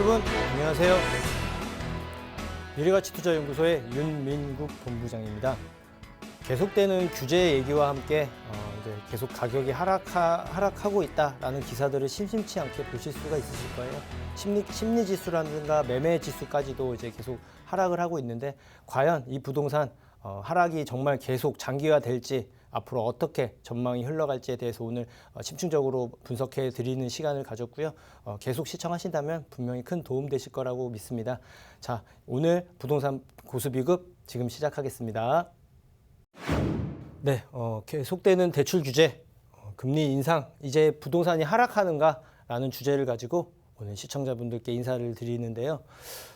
여러분 안녕하세요. 미래가치투자연구소의 윤민국 본부장입니다. 계속되는 규제 얘기와 함께 이제 계속 가격이 하락하고 있다라는 기사들을 심심치 않게 보실 수가 있으실 거예요. 심리 지수라든가 매매 지수까지도 이제 계속 하락을 하고 있는데 과연 이 부동산 하락이 정말 계속 장기화될지 앞으로 어떻게 전망이 흘러갈지에 대해서 오늘 심층적으로 분석해 드리는 시간을 가졌고요. 계속 시청하신다면 분명히 큰 도움 되실 거라고 믿습니다. 자, 오늘 부동산 고수비급 지금 시작하겠습니다. 네, 계속되는 대출 규제, 금리 인상, 이제 부동산이 하락하는가라는 주제를 가지고 오늘 시청자분들께 인사를 드리는데요.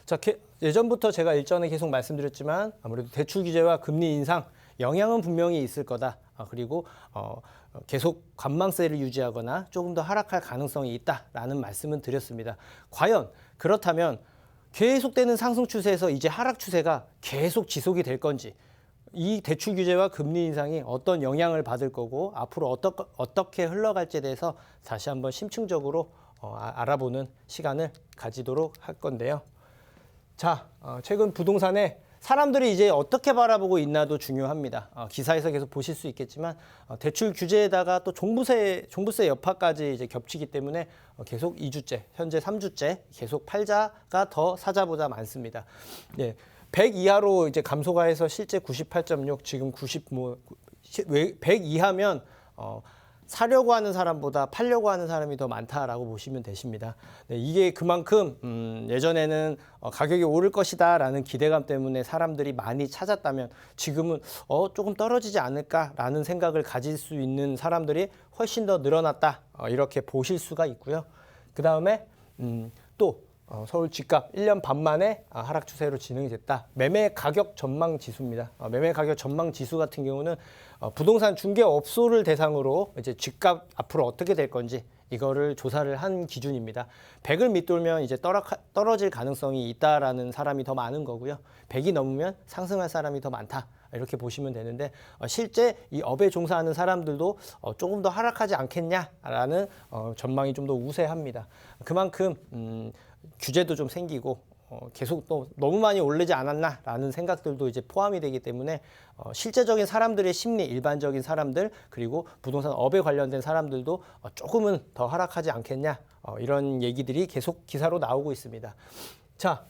자, 예전부터 제가 일전에 계속 말씀드렸지만 아무래도 대출 규제와 금리 인상 영향은 분명히 있을 거다. 그리고 계속 관망세를 유지하거나 조금 더 하락할 가능성이 있다라는 말씀은 드렸습니다. 과연 그렇다면 계속되는 상승 추세에서 이제 하락 추세가 계속 지속이 될 건지, 이 대출 규제와 금리 인상이 어떤 영향을 받을 거고 앞으로 어떻게 흘러갈지에 대해서 다시 한번 심층적으로 알아보는 시간을 가지도록 할 건데요. 자, 최근 부동산에 사람들이 이제 어떻게 바라보고 있나도 중요합니다. 기사에서 계속 보실 수 있겠지만 대출 규제에다가 또 종부세 여파까지 이제 겹치기 때문에 계속 2주째, 현재 3주째 계속 팔자가 더 사자보다 많습니다. 예, 100 이하로 이제 감소가 해서 실제 98.6, 지금 100 이하면 사려고 하는 사람보다 팔려고 하는 사람이 더 많다라고 보시면 되십니다. 네, 이게 그만큼 예전에는 가격이 오를 것이다라는 기대감 때문에 사람들이 많이 찾았다면 지금은 조금 떨어지지 않을까라는 생각을 가질 수 있는 사람들이 훨씬 더 늘어났다, 이렇게 보실 수가 있고요. 그 다음에 또 서울 집값 1년 반 만에 하락 추세로 진행이 됐다. 매매 가격 전망 지수입니다. 매매 가격 전망 지수 같은 경우는 부동산 중개업소를 대상으로 이제 집값 앞으로 어떻게 될 건지 이거를 조사를 한 기준입니다. 100을 밑돌면 이제 떨어질 가능성이 있다라는 사람이 더 많은 거고요. 100이 넘으면 상승할 사람이 더 많다. 이렇게 보시면 되는데 실제 이 업에 종사하는 사람들도 조금 더 하락하지 않겠냐라는 전망이 좀 더 우세합니다. 그만큼 규제도 좀 생기고 계속 또 너무 많이 오르지 않았나라는 생각들도 이제 포함이 되기 때문에 실제적인 사람들의 심리, 일반적인 사람들 그리고 부동산 업에 관련된 사람들도 조금은 더 하락하지 않겠냐, 이런 얘기들이 계속 기사로 나오고 있습니다. 자,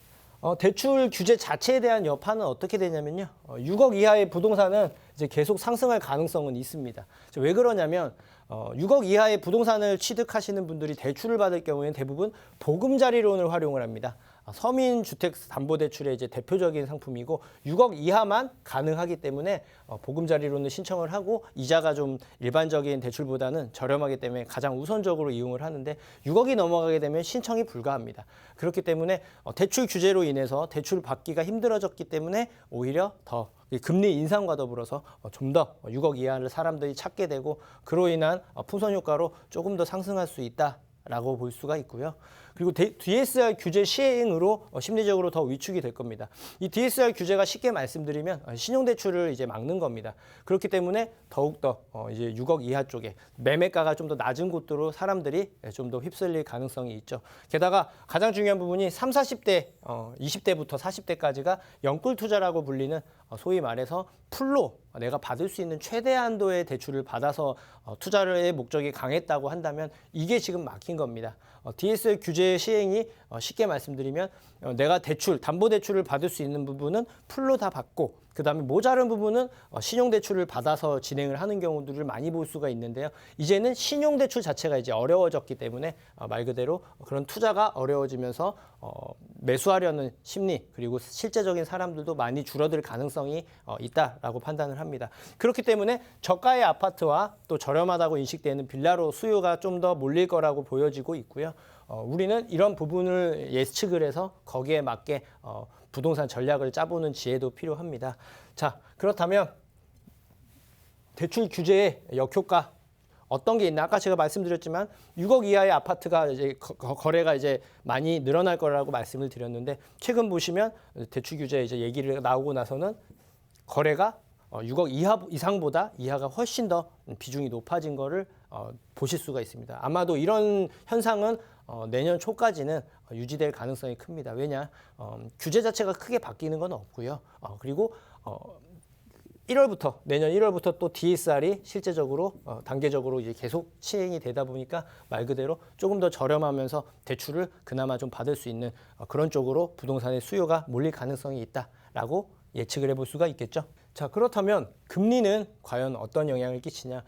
대출 규제 자체에 대한 여파는 어떻게 되냐면요. 6억 이하의 부동산은 이제 계속 상승할 가능성은 있습니다. 왜 그러냐면 6억 이하의 부동산을 취득하시는 분들이 대출을 받을 경우에는 대부분 보금자리론을 활용을 합니다. 서민주택담보대출의 이제 대표적인 상품이고 6억 이하만 가능하기 때문에 보금자리론을 신청을 하고 이자가 좀 일반적인 대출보다는 저렴하기 때문에 가장 우선적으로 이용을 하는데 6억이 넘어가게 되면 신청이 불가합니다. 그렇기 때문에 대출 규제로 인해서 대출 받기가 힘들어졌기 때문에 오히려 더 금리 인상과 더불어서 좀 더 6억 이하를 사람들이 찾게 되고 그로 인한 풍선 효과로 조금 더 상승할 수 있다라고 볼 수가 있고요. 그리고 DSR 규제 시행으로 심리적으로 더 위축이 될 겁니다. 이 DSR 규제가 쉽게 말씀드리면 신용대출을 이제 막는 겁니다. 그렇기 때문에 더욱더 이제 6억 이하 쪽에 매매가가 좀 더 낮은 곳으로 사람들이 좀 더 휩쓸릴 가능성이 있죠. 게다가 가장 중요한 부분이 30, 40대, 20대부터 40대까지가 영끌 투자라고 불리는 소위 말해서 풀로 내가 받을 수 있는 최대 한도의 대출을 받아서 투자의 목적이 강했다고 한다면 이게 지금 막힌 겁니다. DSR 규제 시행이 쉽게 말씀드리면 내가 담보대출을 받을 수 있는 부분은 풀로 다 받고 그 다음에 모자른 부분은 신용대출을 받아서 진행을 하는 경우들을 많이 볼 수가 있는데요. 이제는 신용대출 자체가 이제 어려워졌기 때문에 말 그대로 그런 투자가 어려워지면서 매수하려는 심리 그리고 실제적인 사람들도 많이 줄어들 가능성이 있다라고 판단을 합니다. 그렇기 때문에 저가의 아파트와 또 저렴하다고 인식되는 빌라로 수요가 좀 더 몰릴 거라고 보여지고 있고요. 우리는 이런 부분을 예측을 해서 거기에 맞게 부동산 전략을 짜보는 지혜도 필요합니다. 자, 그렇다면 대출 규제의 역효과 어떤 게 있나? 아까 제가 말씀드렸지만 6억 이하의 아파트가 이제 거래가 이제 많이 늘어날 거라고 말씀을 드렸는데 최근 보시면 대출 규제 이제 얘기를 나오고 나서는 거래가 6억 이상보다 이하가 훨씬 더 비중이 높아진 거를 보실 수가 있습니다. 아마도 이런 현상은 내년 초까지는 유지될 가능성이 큽니다. 왜냐? 규제 자체가 크게 바뀌는 건 없고요. 그리고 1월부터 내년 1월부터 또 DSR이 실제적으로 단계적으로 이제 계속 시행이 되다 보니까 말 그대로 조금 더 저렴하면서 대출을 그나마 좀 받을 수 있는 그런 쪽으로 부동산의 수요가 몰릴 가능성이 있다라고 예측을 해볼 수가 있겠죠. 자, 그렇다면 금리는 과연 어떤 영향을 끼치냐?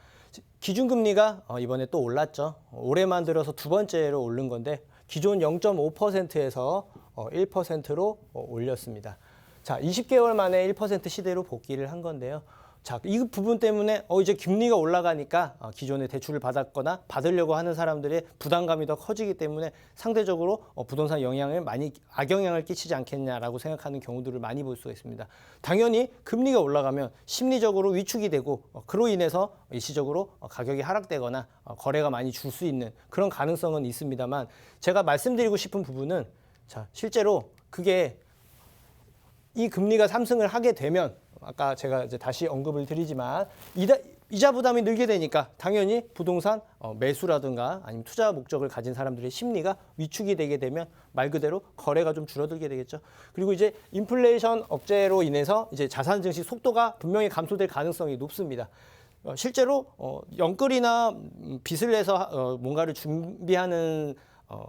기준금리가 이번에 또 올랐죠. 올해만 들어서 두 번째로 오른 건데 기존 0.5%에서 1%로 올렸습니다. 자, 20개월 만에 1% 시대로 복귀를 한 건데요. 자, 이 부분 때문에 이제 금리가 올라가니까 기존에 대출을 받았거나 받으려고 하는 사람들의 부담감이 더 커지기 때문에 상대적으로 부동산 영향을 많이 악영향을 끼치지 않겠냐라고 생각하는 경우들을 많이 볼 수가 있습니다. 당연히 금리가 올라가면 심리적으로 위축이 되고 그로 인해서 일시적으로 가격이 하락되거나 거래가 많이 줄 수 있는 그런 가능성은 있습니다만 제가 말씀드리고 싶은 부분은 자, 실제로 그게 이 금리가 상승을 하게 되면 아까 제가 이제 다시 언급을 드리지만 이자 부담이 늘게 되니까 당연히 부동산 매수라든가 아니면 투자 목적을 가진 사람들의 심리가 위축이 되게 되면 말 그대로 거래가 좀 줄어들게 되겠죠. 그리고 이제 인플레이션 억제로 인해서 이제 자산 증시 속도가 분명히 감소될 가능성이 높습니다. 실제로 영끌이나 빚을 내서 뭔가를 준비하는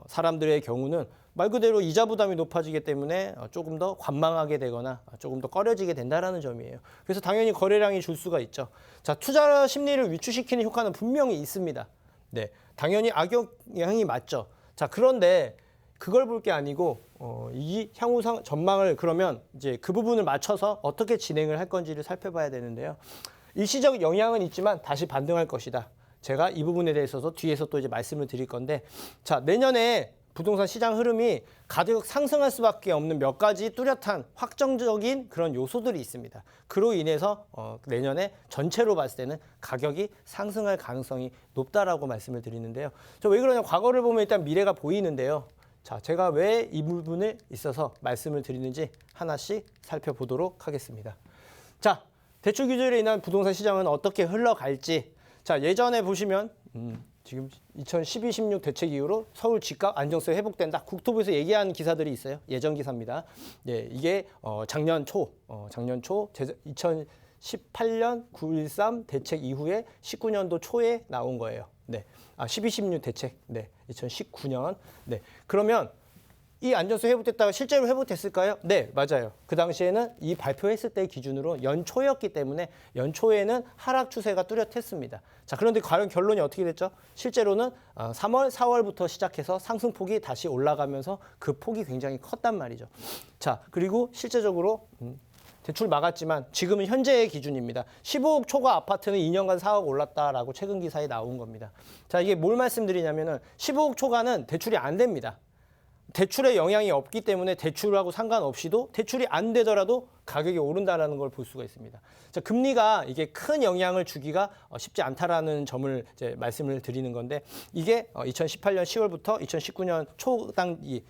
사람들의 경우는 말 그대로 이자 부담이 높아지기 때문에 조금 더 관망하게 되거나 조금 더 꺼려지게 된다는 점이에요. 그래서 당연히 거래량이 줄 수가 있죠. 자, 투자 심리를 위축시키는 효과는 분명히 있습니다. 네, 당연히 악영향이 맞죠. 자, 그런데 그걸 볼 게 아니고 이 향후 전망을 그러면 이제 그 부분을 맞춰서 어떻게 진행을 할 건지를 살펴봐야 되는데요. 일시적 영향은 있지만 다시 반등할 것이다. 제가 이 부분에 대해서 뒤에서 또 이제 말씀을 드릴 건데, 자, 내년에 부동산 시장 흐름이 가격 상승할 수밖에 없는 몇 가지 뚜렷한 확정적인 그런 요소들이 있습니다. 그로 인해서 내년에 전체로 봤을 때는 가격이 상승할 가능성이 높다라고 말씀을 드리는데요. 왜 그러냐? 과거를 보면 일단 미래가 보이는데요. 자, 제가 왜 이 부분에 있어서 말씀을 드리는지 하나씩 살펴보도록 하겠습니다. 자, 대출 규제로 인한 부동산 시장은 어떻게 흘러갈지. 자, 예전에 보시면 지금 2012-16 대책 이후로 서울 집값 안정성이 회복된다. 국토부에서 얘기한 기사들이 있어요. 예전 기사입니다. 예, 이게 작년 초 2018년 9.13 대책 이후에 19년도 초에 나온 거예요. 네, 12-16 대책. 네, 2019년. 네, 그러면 이 안정성이 회복됐다가 실제로 회복됐을까요? 네, 맞아요. 그 당시에는 이 발표했을 때 기준으로 연초였기 때문에 연초에는 하락 추세가 뚜렷했습니다. 자, 그런데 과연 결론이 어떻게 됐죠? 실제로는 3월, 4월부터 시작해서 상승폭이 다시 올라가면서 그 폭이 굉장히 컸단 말이죠. 자, 그리고 실제적으로 대출 막았지만 지금은 현재의 기준입니다. 15억 초과 아파트는 2년간 4억 올랐다라고 최근 기사에 나온 겁니다. 자, 이게 뭘 말씀드리냐면은 15억 초과는 대출이 안 됩니다. 대출에 영향이 없기 때문에 대출하고 상관없이도 대출이 안 되더라도 가격이 오른다는 걸 볼 수가 있습니다. 자, 금리가 이게 큰 영향을 주기가 쉽지 않다라는 점을 이제 말씀을 드리는 건데 이게 2018년 10월부터 2019년 초당기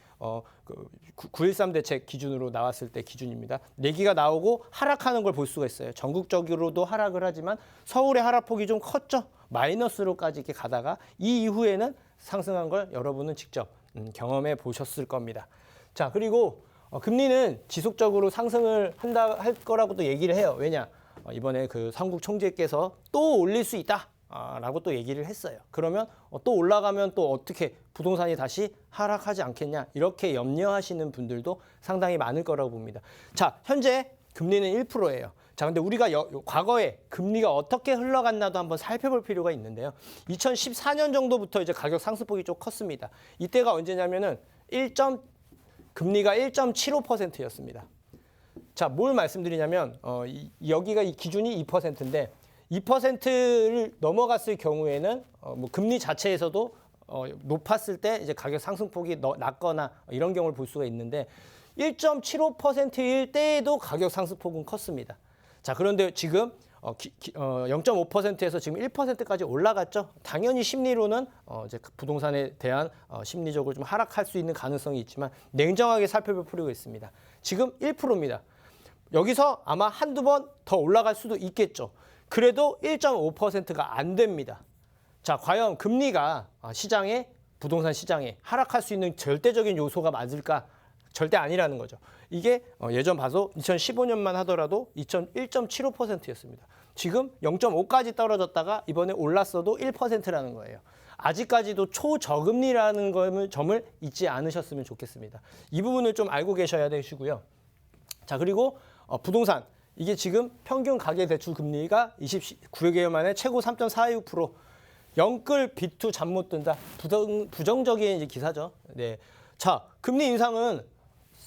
9.13 대책 기준으로 나왔을 때 기준입니다. 내기가 나오고 하락하는 걸 볼 수가 있어요. 전국적으로도 하락을 하지만 서울의 하락폭이 좀 컸죠. 마이너스로까지 이렇게 가다가 이 이후에는 상승한 걸 여러분은 직접 경험해 보셨을 겁니다. 자, 그리고 금리는 지속적으로 상승을 할 거라고도 얘기를 해요. 왜냐? 이번에 그 삼국 총재께서 또 올릴 수 있다. 라고 또 얘기를 했어요. 그러면 또 올라가면 또 어떻게 부동산이 다시 하락하지 않겠냐? 이렇게 염려하시는 분들도 상당히 많을 거라고 봅니다. 자, 현재 금리는 1%예요. 자, 근데 우리가 과거에 금리가 어떻게 흘러갔나도 한번 살펴볼 필요가 있는데요. 2014년 정도부터 이제 가격 상승폭이 좀 컸습니다. 이때가 언제냐면은 금리가 1.75%였습니다. 자, 뭘 말씀드리냐면 여기가 이 기준이 2%인데 2%를 넘어갔을 경우에는 뭐 금리 자체에서도 높았을 때 이제 가격 상승폭이 낮거나 이런 경우를 볼 수가 있는데 1.75%일 때에도 가격 상승폭은 컸습니다. 자, 그런데 지금 0.5%에서 지금 1%까지 올라갔죠. 당연히 심리로는 이제 부동산에 대한 심리적으로 좀 하락할 수 있는 가능성이 있지만 냉정하게 살펴볼 필요가 있습니다. 지금 1%입니다. 여기서 아마 한두 번 더 올라갈 수도 있겠죠. 그래도 1.5%가 안 됩니다. 자, 과연 금리가 시장에 부동산 시장에 하락할 수 있는 절대적인 요소가 맞을까? 절대 아니라는 거죠. 이게 예전 봐도 2015년만 하더라도 1.75%였습니다. 지금 0.5까지 떨어졌다가 이번에 올랐어도 1%라는 거예요. 아직까지도 초저금리라는 점을 잊지 않으셨으면 좋겠습니다. 이 부분을 좀 알고 계셔야 되시고요. 자, 그리고 부동산. 이게 지금 평균 가계대출 금리가 29개월 만에 최고 3.46%. 영끌 비투 잠 못 든다. 부정적인 이제 기사죠. 네. 자, 금리 인상은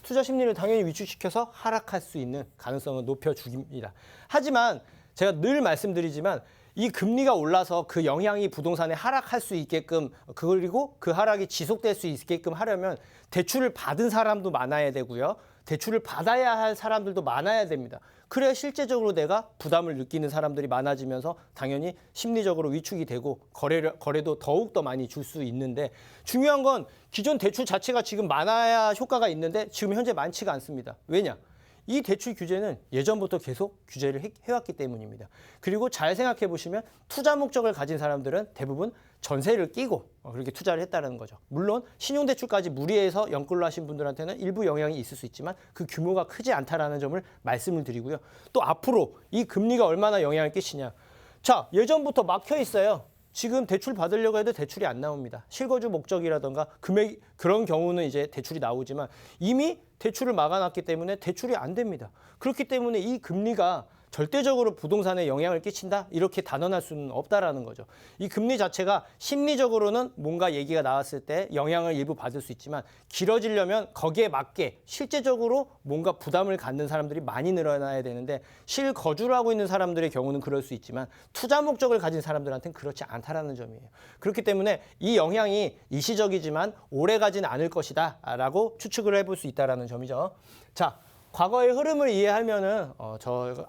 투자 심리를 당연히 위축시켜서 하락할 수 있는 가능성을 높여줍니다. 하지만 제가 늘 말씀드리지만 이 금리가 올라서 그 영향이 부동산에 하락할 수 있게끔 그리고 그 하락이 지속될 수 있게끔 하려면 대출을 받은 사람도 많아야 되고요. 대출을 받아야 할 사람들도 많아야 됩니다. 그래야 실제적으로 내가 부담을 느끼는 사람들이 많아지면서 당연히 심리적으로 위축이 되고 거래도 더욱더 많이 줄 수 있는데 중요한 건 기존 대출 자체가 지금 많아야 효과가 있는데 지금 현재 많지가 않습니다. 왜냐? 이 대출 규제는 예전부터 계속 규제를 해왔기 때문입니다. 그리고 잘 생각해 보시면 투자 목적을 가진 사람들은 대부분 전세를 끼고 그렇게 투자를 했다는 거죠. 물론 신용대출까지 무리해서 연끌로 하신 분들한테는 일부 영향이 있을 수 있지만 그 규모가 크지 않다라는 점을 말씀을 드리고요. 또 앞으로 이 금리가 얼마나 영향을 끼치냐. 자, 예전부터 막혀 있어요. 지금 대출 받으려고 해도 대출이 안 나옵니다. 실거주 목적이라던가 금액 그런 경우는 이제 대출이 나오지만 이미 대출을 막아놨기 때문에 대출이 안 됩니다. 그렇기 때문에 이 금리가 절대적으로 부동산에 영향을 끼친다? 이렇게 단언할 수는 없다라는 거죠. 이 금리 자체가 심리적으로는 뭔가 얘기가 나왔을 때 영향을 일부 받을 수 있지만 길어지려면 거기에 맞게 실제적으로 뭔가 부담을 갖는 사람들이 많이 늘어나야 되는데 실거주를 하고 있는 사람들의 경우는 그럴 수 있지만 투자 목적을 가진 사람들한테는 그렇지 않다라는 점이에요. 그렇기 때문에 이 영향이 일시적이지만 오래 가지는 않을 것이다 라고 추측을 해볼 수 있다는 점이죠. 자. 과거의 흐름을 이해하면은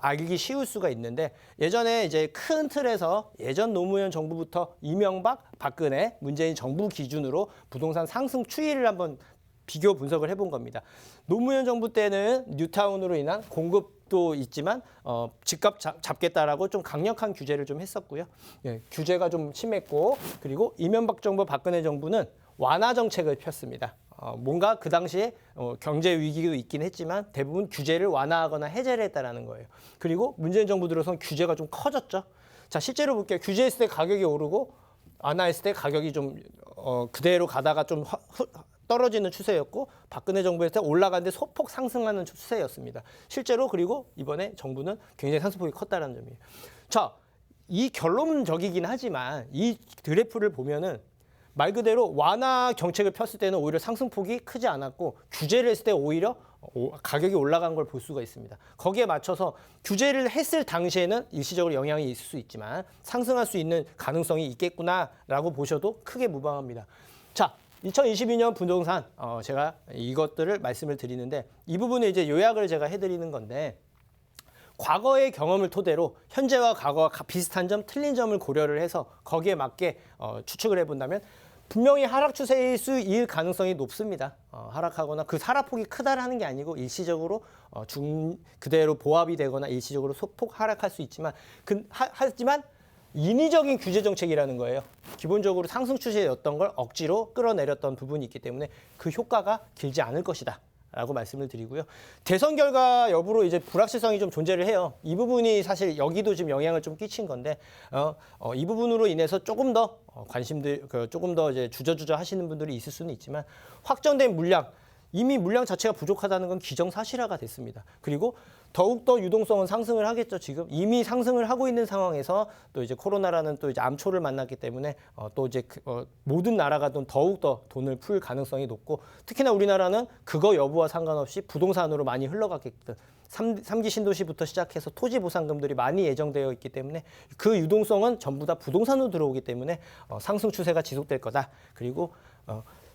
알기 쉬울 수가 있는데 예전에 이제 큰 틀에서 예전 노무현 정부부터 이명박, 박근혜, 문재인 정부 기준으로 부동산 상승 추이를 한번 비교 분석을 해본 겁니다. 노무현 정부 때는 뉴타운으로 인한 공급도 있지만 집값 잡겠다라고 좀 강력한 규제를 좀 했었고요. 예, 규제가 좀 심했고 그리고 이명박 정부, 박근혜 정부는 완화 정책을 폈습니다. 뭔가 그 당시에 경제 위기도 있긴 했지만 대부분 규제를 완화하거나 해제를 했다라는 거예요. 그리고 문재인 정부 들어선 규제가 좀 커졌죠. 자, 실제로 볼게요. 규제했을 때 가격이 오르고 완화했을 때 가격이 좀 그대로 가다가 좀 떨어지는 추세였고 박근혜 정부에 때 올라가는데 소폭 상승하는 추세였습니다. 실제로 그리고 이번에 정부는 굉장히 상승폭이 컸다는 점이에요. 자, 이 결론적이긴 하지만 이 그래프를 보면은 말 그대로 완화 정책을 폈을 때는 오히려 상승폭이 크지 않았고 규제를 했을 때 오히려 가격이 올라간 걸 볼 수가 있습니다. 거기에 맞춰서 규제를 했을 당시에는 일시적으로 영향이 있을 수 있지만 상승할 수 있는 가능성이 있겠구나라고 보셔도 크게 무방합니다. 자, 2022년 부동산 제가 이것들을 말씀을 드리는데 이 부분에 이제 요약을 제가 해드리는 건데 과거의 경험을 토대로 현재와 과거와 비슷한 점, 틀린 점을 고려를 해서 거기에 맞게 추측을 해본다면 분명히 하락 추세일 가능성이 높습니다. 하락하거나 그 하락폭이 크다라는 게 아니고 일시적으로 그대로 보합이 되거나 일시적으로 소폭 하락할 수 있지만 하지만 인위적인 규제 정책이라는 거예요. 기본적으로 상승 추세였던 걸 억지로 끌어내렸던 부분이 있기 때문에 그 효과가 길지 않을 것이다. 라고 말씀을 드리고요. 대선 결과 여부로 이제 불확실성이 좀 존재를 해요. 이 부분이 사실 여기도 지금 영향을 좀 끼친 건데 이 부분으로 인해서 조금 더 조금 더 이제 주저주저 하시는 분들이 있을 수는 있지만 확정된 물량 이미 물량 자체가 부족하다는 건 기정사실화가 됐습니다. 그리고 더욱더 유동성은 상승을 하겠죠. 지금 이미 상승을 하고 있는 상황에서 또 이제 코로나라는 또 이제 암초를 만났기 때문에 또 이제 모든 나라가 더욱더 돈을 풀 가능성이 높고 특히나 우리나라는 그거 여부와 상관없이 부동산으로 많이 흘러갔겠든 3기 신도시부터 시작해서 토지 보상금들이 많이 예정되어 있기 때문에 그 유동성은 전부 다 부동산으로 들어오기 때문에 상승 추세가 지속될 거다. 그리고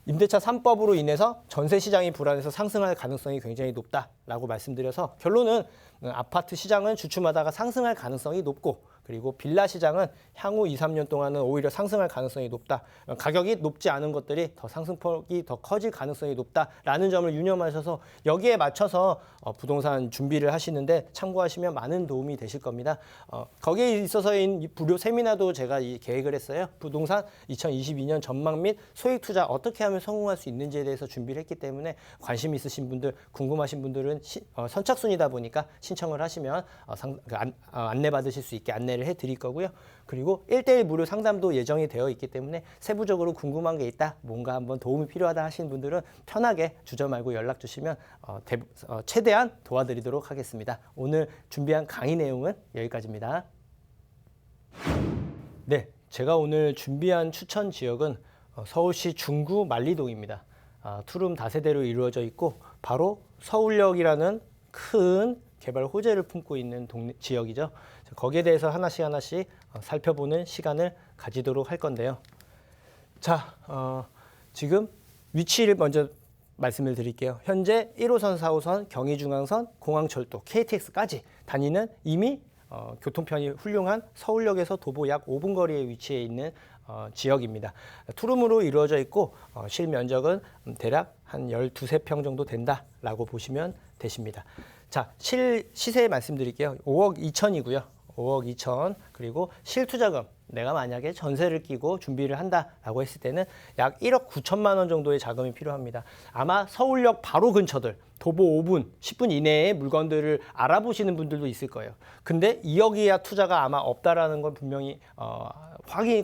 임대차 3법으로 인해서 전세 시장이 불안해서 상승할 가능성이 굉장히 높다라고 말씀드려서 결론은 아파트 시장은 주춤하다가 상승할 가능성이 높고 그리고 빌라 시장은 향후 2, 3년 동안은 오히려 상승할 가능성이 높다. 가격이 높지 않은 것들이 더 상승폭이 더 커질 가능성이 높다라는 점을 유념하셔서 여기에 맞춰서 부동산 준비를 하시는데 참고하시면 많은 도움이 되실 겁니다. 거기에 있어서인 무료 세미나도 제가 계획을 했어요. 부동산 2022년 전망 및 소액 투자 어떻게 하면 성공할 수 있는지에 대해서 준비를 했기 때문에 관심 있으신 분들, 궁금하신 분들은 선착순이다 보니까 신청을 하시면 안내 받으실 수 있게 안내를 해드릴 거고요. 그리고 1:1 무료 상담도 예정이 되어 있기 때문에 세부적으로 궁금한 게 있다, 뭔가 한번 도움이 필요하다 하시는 분들은 편하게 주저 말고 연락 주시면 최대한 도와드리도록 하겠습니다. 오늘 준비한 강의 내용은 여기까지입니다. 네, 제가 오늘 준비한 추천 지역은 서울시 중구 만리동입니다. 투룸 다세대로 이루어져 있고 바로 서울역이라는 큰 개발 호재를 품고 있는 지역이죠. 거기에 대해서 하나씩 살펴보는 시간을 가지도록 할 건데요. 자, 지금 위치를 먼저 말씀을 드릴게요. 현재 1호선, 4호선, 경의중앙선, 공항철도, KTX까지 다니는 이미 교통편이 훌륭한 서울역에서 도보 약 5분 거리에 위치해 있는 지역입니다. 투룸으로 이루어져 있고 실면적은 대략 한 12~13평 정도 된다라고 보시면 되십니다. 자, 시세 말씀드릴게요. 5억 2천이고요. 5억 2천. 그리고 실투자금, 내가 만약에 전세를 끼고 준비를 한다라고 했을 때는 약 1억 9천만 원 정도의 자금이 필요합니다. 아마 서울역 바로 근처들, 도보 5분, 10분 이내에 물건들을 알아보시는 분들도 있을 거예요. 근데 2억 이하 투자가 아마 없다라는 건 분명히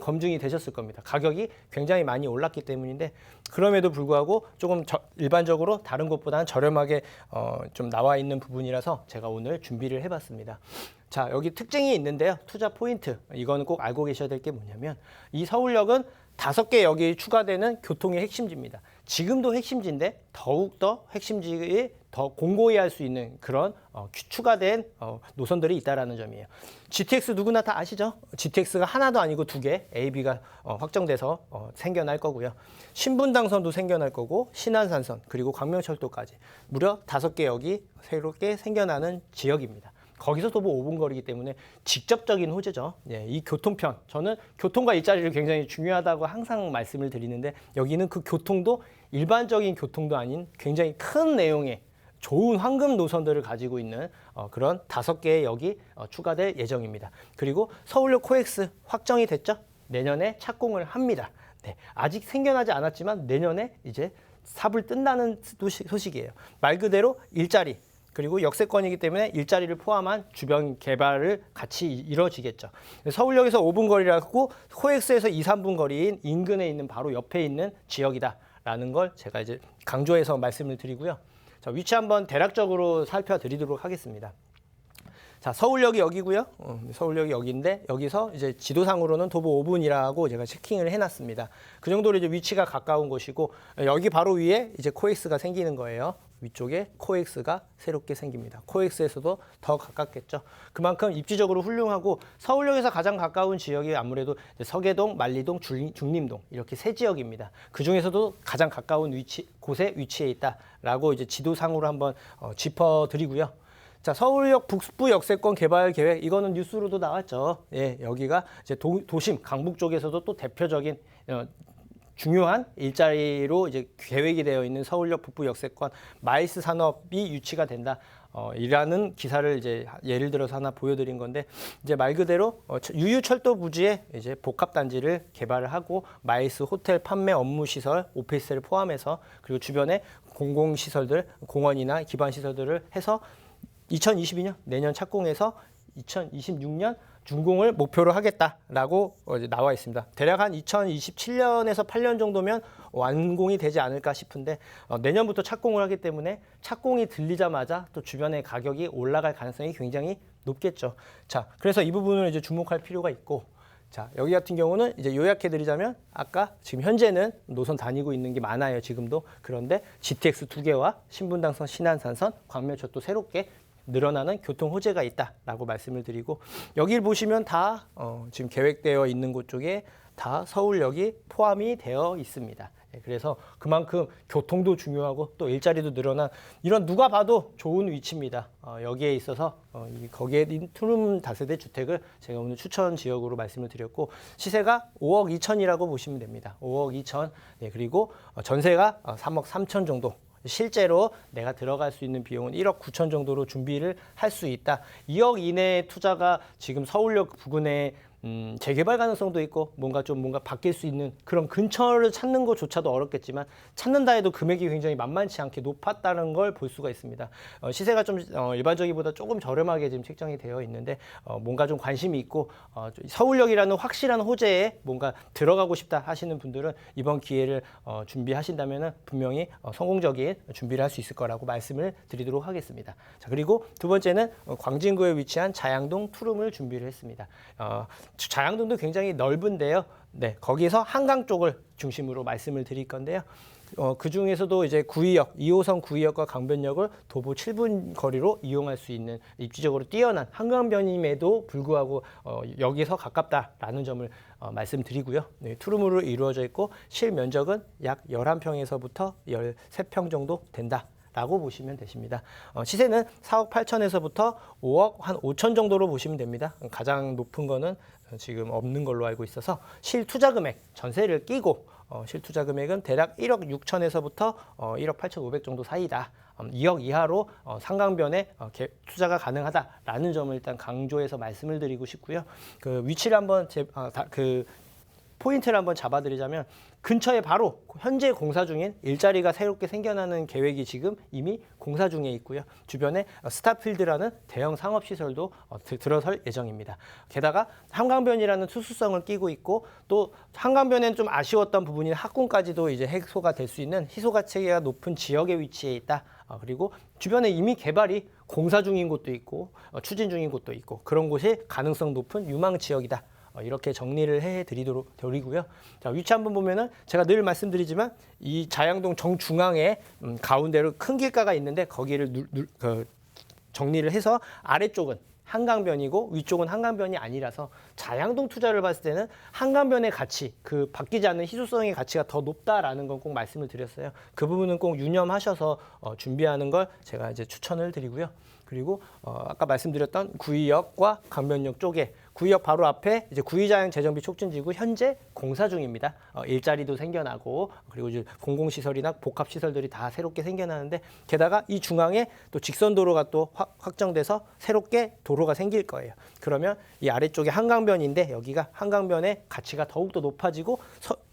검증이 되셨을 겁니다. 가격이 굉장히 많이 올랐기 때문인데, 그럼에도 불구하고 조금 일반적으로 다른 곳보다는 저렴하게 좀 나와 있는 부분이라서 제가 오늘 준비를 해봤습니다. 자, 여기 특징이 있는데요. 투자 포인트, 이거는 꼭 알고 계셔야 될 게 뭐냐면, 이 서울역은 5개 역이 추가되는 교통의 핵심지입니다. 지금도 핵심지인데 더욱더 핵심지에 더 공고히 할 수 있는 그런 추가된 노선들이 있다는 점이에요. GTX 누구나 다 아시죠? GTX가 하나도 아니고 2개, A, B가 확정돼서 생겨날 거고요. 신분당선도 생겨날 거고, 신안산선, 그리고 광명철도까지 무려 5개 역이 새롭게 생겨나는 지역입니다. 거기서 도보 5분 거리이기 때문에 직접적인 호재죠. 예, 이 교통편, 저는 교통과 일자리를 굉장히 중요하다고 항상 말씀을 드리는데, 여기는 그 교통도 일반적인 교통도 아닌 굉장히 큰 내용의 좋은 황금 노선들을 가지고 있는 그런 5개의 역이 추가될 예정입니다. 그리고 서울역 코엑스 확정이 됐죠? 내년에 착공을 합니다. 네, 아직 생겨나지 않았지만 내년에 이제 삽을 뜬다는 소식이에요. 말 그대로 일자리, 그리고 역세권이기 때문에 일자리를 포함한 주변 개발을 같이 이루어지겠죠. 서울역에서 5분 거리라고 코엑스에서 2, 3분 거리인 인근에 있는 바로 옆에 있는 지역이다라는 걸 제가 이제 강조해서 말씀을 드리고요. 자, 위치 한번 대략적으로 살펴드리도록 하겠습니다. 자, 서울역이 여기고요. 서울역이 여기인데, 여기서 이제 지도상으로는 도보 5분이라고 제가 체킹을 해놨습니다. 그 정도로 이제 위치가 가까운 곳이고, 여기 바로 위에 이제 코엑스가 생기는 거예요. 위쪽에 코엑스가 새롭게 생깁니다. 코엑스에서도 더 가깝겠죠. 그만큼 입지적으로 훌륭하고, 서울역에서 가장 가까운 지역이 아무래도 서계동, 만리동, 중림동 이렇게 세 지역입니다. 그 중에서도 가장 가까운 곳에 위치해 있다라고 이제 지도상으로 한번 짚어드리고요. 자, 서울역 북부 역세권 개발 계획, 이거는 뉴스로도 나왔죠. 예, 여기가 이제 도심 강북 쪽에서도 또 대표적인 중요한 일자리로 이제 계획이 되어 있는 서울역 북부 역세권 마이스 산업이 유치가 된다. 이라는 기사를 이제 예를 들어서 하나 보여드린 건데, 이제 말 그대로 유유철도 부지에 이제 복합 단지를 개발을 하고, 마이스 호텔 판매 업무 시설, 오피스를 포함해서, 그리고 주변에 공공 시설들, 공원이나 기반 시설들을 해서 2022년 내년 착공해서 2026년 준공을 목표로 하겠다라고 나와 있습니다. 대략 한 2027년에서 8년 정도면 완공이 되지 않을까 싶은데, 내년부터 착공을 하기 때문에 착공이 들리자마자 또 주변의 가격이 올라갈 가능성이 굉장히 높겠죠. 자, 그래서 이 부분을 이제 주목할 필요가 있고, 자, 여기 같은 경우는 이제 요약해 드리자면, 아까 지금 현재는 노선 다니고 있는 게 많아요, 지금도. 그런데 GTX 2개와 신분당선, 신안산선, 광명철도 새롭게 늘어나는 교통 호재가 있다라고 말씀을 드리고, 여기를 보시면 다 지금 계획되어 있는 곳 쪽에 다 서울역이 포함이 되어 있습니다. 그래서 그만큼 교통도 중요하고 또 일자리도 늘어난 이런 누가 봐도 좋은 위치입니다. 여기에 있어서 거기에 있는 투룸 다세대 주택을 제가 오늘 추천 지역으로 말씀을 드렸고 시세가 5억 2천이라고 보시면 됩니다. 5억 2천. 네, 그리고 전세가 3억 3천 정도. 실제로 내가 들어갈 수 있는 비용은 1억 9천 정도로 준비를 할 수 있다. 2억 이내의 투자가 지금 서울역 부근에 재개발 가능성도 있고 뭔가 바뀔 수 있는 그런 근처를 찾는 것조차도 어렵겠지만 찾는다 해도 금액이 굉장히 만만치 않게 높았다는 걸 볼 수가 있습니다. 시세가 좀 일반적이보다 조금 저렴하게 지금 책정이 되어 있는데 뭔가 좀 관심이 있고 서울역이라는 확실한 호재에 뭔가 들어가고 싶다 하시는 분들은 이번 기회를 준비하신다면 분명히 성공적인 준비를 할 수 있을 거라고 말씀을 드리도록 하겠습니다. 자, 그리고 두 번째는 광진구에 위치한 자양동 투룸을 준비를 했습니다. 자양동도 굉장히 넓은데요. 네, 거기서 한강 쪽을 중심으로 말씀을 드릴 건데요. 그 중에서도 이제 2호선 구의역과 강변역을 도보 7분 거리로 이용할 수 있는 입지적으로 뛰어난 한강변임에도 불구하고 여기서 가깝다라는 점을 말씀드리고요. 네, 투룸으로 이루어져 있고 실면적은 약 11평에서부터 13평 정도 된다. 라고 보시면 되십니다. 시세는 4억 8천에서부터 5억 한 5천 정도로 보시면 됩니다. 가장 높은 거는 지금 없는 걸로 알고 있어서 실투자 금액, 전세를 끼고 실투자 금액은 대략 1억 6천에서부터 1억 8천 5백 정도 사이다. 2억 이하로 상강변에 투자가 가능하다라는 점을 일단 강조해서 말씀을 드리고 싶고요. 그 위치를 한번 포인트를 한번 잡아드리자면 근처에 바로 현재 공사 중인 일자리가 새롭게 생겨나는 계획이 지금 이미 공사 중에 있고요. 주변에 스타필드라는 대형 상업시설도 들어설 예정입니다. 게다가 한강변이라는 투수성을 끼고 있고 또 한강변엔 좀 아쉬웠던 부분인 학군까지도 이제 해소가 될 수 있는 희소가 체계가 높은 지역에 위치해 있다. 그리고 주변에 이미 개발이 공사 중인 곳도 있고 추진 중인 곳도 있고 그런 곳이 가능성 높은 유망 지역이다. 이렇게 정리를 해드리고요. 자, 위치 한번 보면은 제가 늘 말씀드리지만 이 자양동 정중앙에 가운데로 큰 길가가 있는데 거기를 정리를 해서 아래쪽은 한강변이고 위쪽은 한강변이 아니라서 자양동 투자를 봤을 때는 한강변의 가치, 그 바뀌지 않는 희소성의 가치가 더 높다라는 건 꼭 말씀을 드렸어요. 그 부분은 꼭 유념하셔서 준비하는 걸 제가 이제 추천을 드리고요. 그리고 아까 말씀드렸던 구의역과 강변역 쪽에 구의역 바로 앞에 이제 구의자양 재정비 촉진지구 현재 공사 중입니다. 일자리도 생겨나고 그리고 이제 공공시설이나 복합시설들이 다 새롭게 생겨나는데 게다가 이 중앙에 또 직선도로가 또 확정돼서 새롭게 도로가 생길 거예요. 그러면 이 아래쪽에 한강변인데 여기가 한강변의 가치가 더욱더 높아지고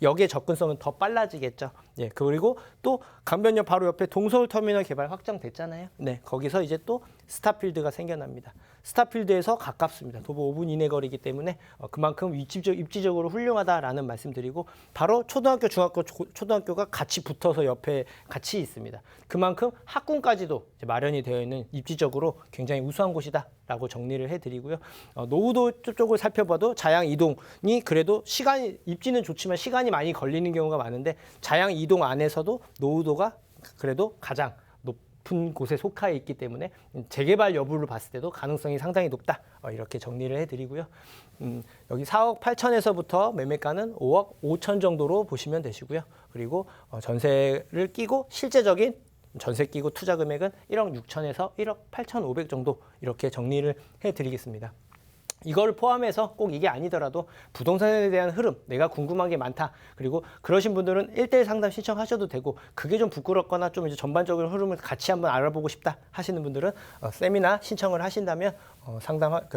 역의 접근성은 더 빨라지겠죠. 예, 그리고 또 강변역 바로 옆에 동서울터미널 개발 확정됐잖아요. 네, 거기서 이제 또 스타필드가 생겨납니다. 스타필드에서 가깝습니다. 도보 5분 이내 거리이기 때문에 그만큼 입지적으로 훌륭하다라는 말씀드리고 바로 초등학교, 중학교, 초등학교가 같이 붙어서 옆에 같이 있습니다. 그만큼 학군까지도 이제 마련이 되어 있는 입지적으로 굉장히 우수한 곳이다라고 정리를 해드리고요. 노후도 쪽을 살펴봐도 자양 이동이 그래도 입지는 좋지만 시간이 많이 걸리는 경우가 많은데 자양 이동 안에서도 노후도가 그래도 가장 높은 곳에 속해 있기 때문에 재개발 여부를 봤을 때도 가능성이 상당히 높다. 이렇게 정리를 해드리고요. 여기 4억 8천에서부터 매매가는 5억 5천 정도로 보시면 되시고요. 그리고 전세를 끼고 실제적인 전세 끼고 투자 금액은 1억 6천에서 1억 8천 5백 정도 이렇게 정리를 해드리겠습니다. 이걸 포함해서 꼭 이게 아니더라도 부동산에 대한 흐름, 내가 궁금한 게 많다. 그리고 그러신 분들은 1:1 상담 신청하셔도 되고 그게 좀 부끄럽거나 좀 이제 전반적인 흐름을 같이 한번 알아보고 싶다 하시는 분들은 세미나 신청을 하신다면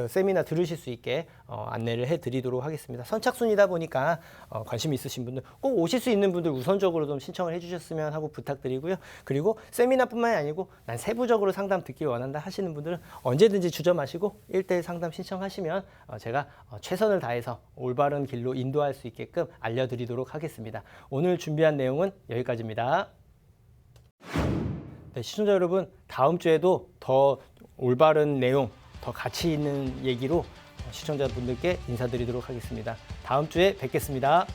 세미나 들으실 수 있게 안내를 해드리도록 하겠습니다. 선착순이다 보니까 관심 있으신 분들 꼭 오실 수 있는 분들 우선적으로 좀 신청을 해주셨으면 하고 부탁드리고요. 그리고 세미나뿐만이 아니고 난 세부적으로 상담 듣기 원한다 하시는 분들은 언제든지 주저마시고 1:1 상담 신청하시면 제가 최선을 다해서 올바른 길로 인도할 수 있게끔 알려드리도록 하겠습니다. 오늘 준비한 내용은 여기까지입니다. 네, 시청자 여러분, 다음 주에도 더 올바른 내용, 더 가치 있는 얘기로 시청자분들께 인사드리도록 하겠습니다. 다음 주에 뵙겠습니다.